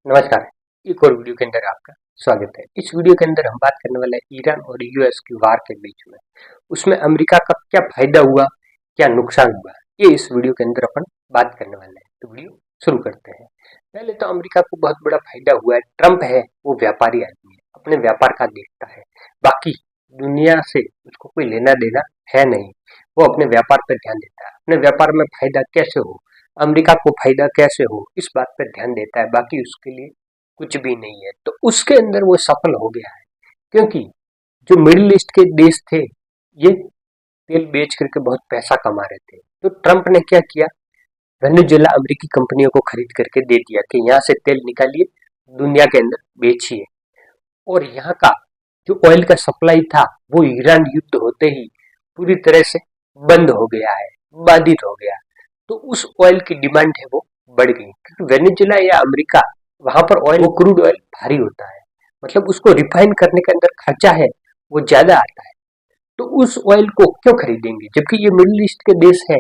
नमस्कार। एक और वीडियो के अंदर आपका स्वागत है। इस वीडियो के अंदर हम बात करने वाले हैं ईरान और यूएस की वार के बीच में। उसमें अमेरिका का क्या फायदा हुआ, क्या नुकसान हुआ, ये इस वीडियो के अंदर अपन बात करने वाले हैं। तो वीडियो शुरू करते हैं। पहले तो अमेरिका को बहुत बड़ा फायदा हुआ है। ट्रम्प है वो व्यापारी आदमी है, अपने व्यापार का देखता है, बाकी दुनिया से उसको कोई लेना देना है नहीं। वो अपने व्यापार पर ध्यान देता है, अपने व्यापार में फायदा कैसे हो, अमेरिका को फायदा कैसे हो, इस बात पर ध्यान देता है। बाकी उसके लिए कुछ भी नहीं है। तो उसके अंदर वो सफल हो गया है, क्योंकि जो मिडिल ईस्ट के देश थे ये तेल बेच करके बहुत पैसा कमा रहे थे। तो ट्रम्प ने क्या किया, वेनेजुएला अमेरिकी कंपनियों को खरीद करके दे दिया कि यहाँ से तेल निकालिए, दुनिया के अंदर बेचिए। और यहाँ का जो ऑयल का सप्लाई था वो ईरान युद्ध होते ही पूरी तरह से बंद हो गया है, बाधित हो गया। तो उस ऑयल की डिमांड है वो बढ़ गई, क्योंकि वेनेजुएला या अमेरिका वहां पर ऑयल, वो क्रूड ऑयल भारी होता है, मतलब उसको रिफाइन करने के अंदर खर्चा है वो ज्यादा आता है। तो उस ऑयल को क्यों खरीदेंगे, जबकि ये मिडिल ईस्ट के देश है,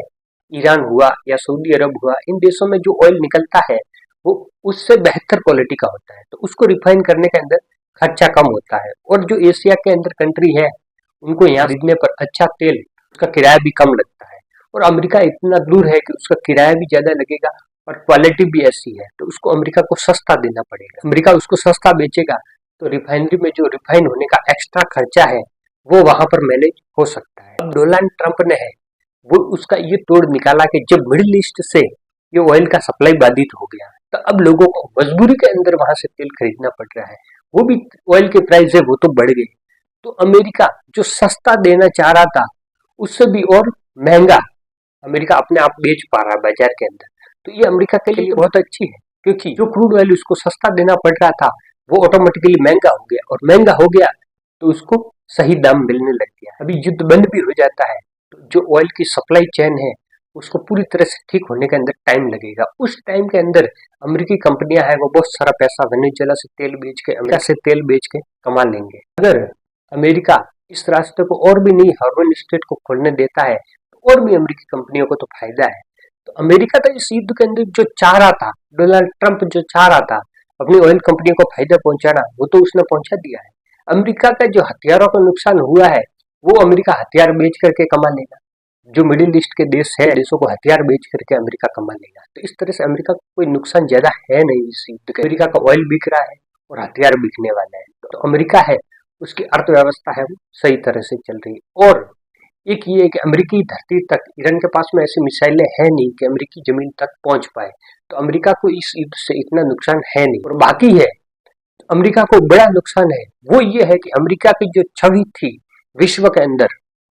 ईरान हुआ या सऊदी अरब हुआ, इन देशों में जो ऑयल निकलता है वो उससे बेहतर क्वालिटी का होता है। तो उसको रिफाइन करने के अंदर खर्चा कम होता है। और जो एशिया के अंदर कंट्री है उनको यहाँ खरीदने पर अच्छा तेल, उसका किराया भी कम लगता है। और अमेरिका इतना दूर है कि उसका किराया भी ज्यादा लगेगा और क्वालिटी भी ऐसी है, तो उसको अमेरिका को सस्ता देना पड़ेगा। अमेरिका उसको सस्ता बेचेगा तो रिफाइनरी में जो रिफाइन होने का एक्स्ट्रा खर्चा है वो वहां पर मैनेज हो सकता है। अब डोनाल्ड ट्रंप ने है वो उसका ये तोड़ निकाला कि जब मिडिल ईस्ट से ये ऑयल का सप्लाई बाधित हो गया तो अब लोगों को मजबूरी के अंदर वहां से तेल खरीदना पड़ रहा है। वो भी ऑयल के प्राइस है वो तो बढ़ गए। तो अमेरिका जो सस्ता देना चाह रहा था उससे भी और महंगा अमेरिका अपने आप बेच पा रहा है बाजार के अंदर। तो ये अमेरिका के लिए बहुत अच्छी है, क्योंकि जो क्रूड ऑयल उसको सस्ता देना पड़ रहा था वो ऑटोमेटिकली महंगा हो गया, और महंगा हो गया तो उसको सही दाम मिलने लग गया। अभी युद्ध बंद भी हो जाता है तो जो ऑयल की सप्लाई चेन है उसको पूरी तरह से ठीक होने के अंदर टाइम लगेगा। उस टाइम के अंदर अमेरिकी कंपनियां हैं वो बहुत सारा पैसा वेनेजुएला से तेल बेच के, अमेरिका से तेल बेच के कमा लेंगे। अगर अमेरिका इस रास्ते को और भी नहीं हार्बन स्टेट को खोलने देता है तो और भी अमेरिकी कंपनियों को तो फायदा है। तो अमेरिका तो इस युद्ध के अंदर जो चाह रहा था, डोनाल्ड ट्रंप जो चाह रहा था अपनी ऑयल कंपनियों को फायदा पहुंचाना, वो तो उसने पहुंचा दिया है। अमेरिका का जो हथियारों का नुकसान हुआ है वो अमेरिका हथियार बेच करके कमा लेगा। जो मिडिल ईस्ट के देश है देशों को हथियार बेच करके अमेरिका कमा लेगा। तो इस तरह से अमेरिका को कोई नुकसान ज्यादा है नहीं इस युद्ध के। अमेरिका का ऑयल बिक रहा है और हथियार बिकने वाला है। तो अमेरिका है उसकी अर्थव्यवस्था है वो सही तरह से चल रही है। और एक ये है कि अमेरिकी धरती तक ईरान के पास में ऐसी मिसाइलें हैं नहीं कि अमेरिकी जमीन तक पहुंच पाए। तो अमेरिका को इस युद्ध से इतना नुकसान है नहीं। और बाकी है अमेरिका को बड़ा नुकसान है वो ये है कि अमेरिका की जो छवि थी विश्व के अंदर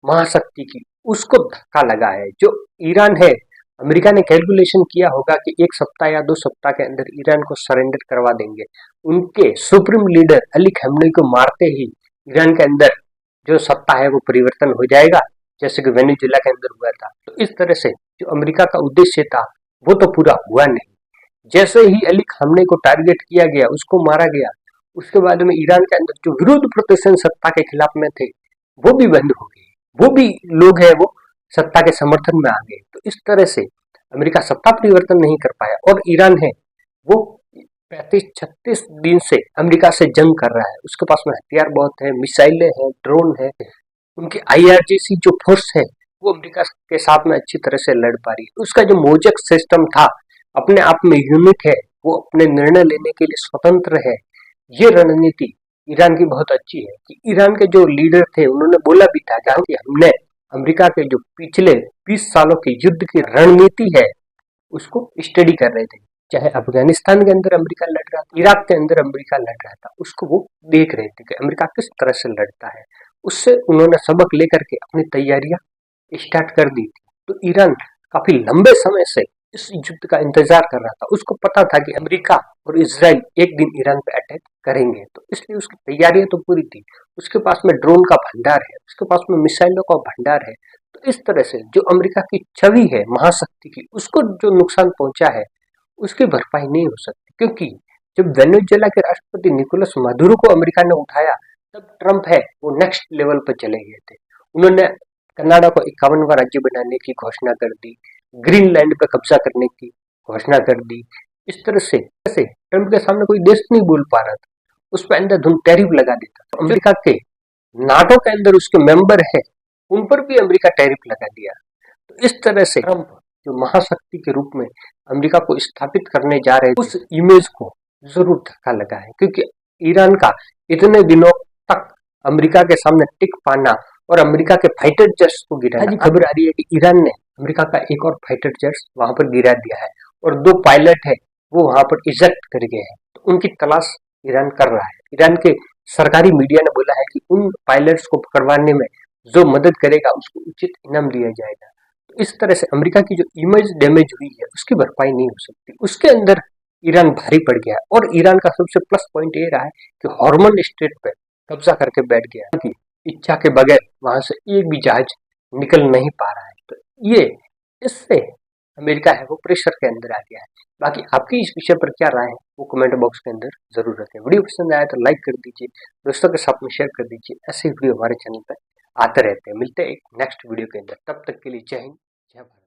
महाशक्ति की, उसको धक्का लगा है। जो ईरान है, अमेरिका ने कैलकुलेशन किया होगा कि 1 सप्ताह या 2 सप्ताह के अंदर ईरान को सरेंडर करवा देंगे। उनके सुप्रीम लीडर अली खamenei को मारते ही ईरान के अंदर जो सत्ता है वो परिवर्तन हो जाएगा, जैसे कि वेनेजुएला के अंदर हुआ था। तो इस तरह से जो अमेरिका का उद्देश्य था वो तो पूरा हुआ नहीं। जैसे ही अली खamenei को टारगेट किया गया, उसको मारा गया, उसके बाद में ईरान के अंदर जो विरोध प्रदर्शन सत्ता के खिलाफ में थे वो भी बंद हो गए। वो भी लोग हैं वो सत्ता के समर्थन में आ गए। तो इस तरह से अमेरिका सत्ता परिवर्तन नहीं कर पाया। और ईरान है वो 35-36 दिन से अमेरिका से जंग कर रहा है। उसके पास में हथियार बहुत है, मिसाइलें हैं, ड्रोन है। उनकी आईआरजीसी जो फोर्स है वो अमेरिका के साथ में अच्छी तरह से लड़ पा रही है। उसका जो मोजक सिस्टम था अपने आप में यूनिक है, वो अपने निर्णय लेने के लिए स्वतंत्र है। ये रणनीति ईरान की बहुत अच्छी है कि ईरान के जो लीडर थे उन्होंने बोला भी था कि हमने अमेरिका के जो पिछले 20 सालों की युद्ध की रणनीति है उसको स्टडी कर रहे थे। चाहे अफगानिस्तान के अंदर अमेरिका लड़ रहा था, इराक के अंदर अमेरिका लड़ रहा था, उसको वो देख रहे थे कि अमेरिका किस तरह से लड़ता है। उससे उन्होंने सबक लेकर के अपनी तैयारियां स्टार्ट कर दी थी। तो ईरान काफी लंबे समय से इस युद्ध का इंतजार कर रहा था। उसको पता था कि अमेरिका और इजराइल एक दिन ईरान पे अटैक करेंगे, तो इसलिए उसकी तैयारियां तो पूरी थी। उसके पास में ड्रोन का भंडार है, उसके पास में मिसाइलों का भंडार है। तो इस तरह से जो अमेरिका की छवि है महाशक्ति की, उसको जो नुकसान पहुंचा है उसकी भरपाई नहीं हो सकती। क्योंकि जब वेनेजुएला के राष्ट्रपति निकोलस मादुरो को अमेरिका ने उठाया तब ट्रंप है वो नेक्स्ट लेवल पर चले गए थे। उन्होंने कनाडा को 51वां राज्य बनाने की घोषणा कर दी, ग्रीनलैंड पर कब्जा करने की घोषणा कर दी। इस तरह से ट्रंप के सामने कोई देश नहीं बोल पा रहा था, उस पर अंदर धुन टैरिफ लगा देता। तो अमेरिका के नाटो के अंदर उसके मेंबर है, उन पर भी अमेरिका टैरिफ लगा दिया। तो इस तरह से ट्रंप जो महाशक्ति के रूप में अमेरिका को स्थापित करने जा रहे उस इमेज को जरूर धक्का लगा है, क्योंकि ईरान का इतने दिनों तक अमेरिका के सामने टिक पाना और अमेरिका के फाइटर जेट्स को गिराना। आज खबर आ रही है कि ईरान ने अमेरिका का एक और फाइटर जेट्स वहां पर गिरा दिया है और 2 पायलट है वो वहां पर इजेक्ट कर गए हैं। तो उनकी तलाश ईरान कर रहा है। ईरान के सरकारी मीडिया ने बोला है कि उन पायलट्स को पकड़वाने में जो मदद करेगा उसको उचित इनाम दिया जाएगा। तो इस तरह से अमेरिका की जो इमेज डैमेज हुई है उसकी भरपाई नहीं हो सकती। उसके अंदर ईरान भारी पड़ गया और ईरान का सबसे प्लस पॉइंट ये रहा है कि हॉर्मोन स्टेट पे कब्जा करके बैठ गया कि इच्छा के बगैर वहां से एक भी जहाज निकल नहीं पा रहा है। तो ये इससे अमेरिका है वो प्रेशर के अंदर आ गया है। बाकी आपकी इस विषय पर क्या राय है वो कमेंट बॉक्स के अंदर जरूर रखें। वीडियो पसंद आया तो लाइक कर दीजिए, दोस्तों के साथ में शेयर कर दीजिए। ऐसे वीडियो हमारे चैनल पर आते रहते हैं। मिलते हैं एक नेक्स्ट वीडियो के अंदर, तब तक के लिए जय हिंद, जय भारत।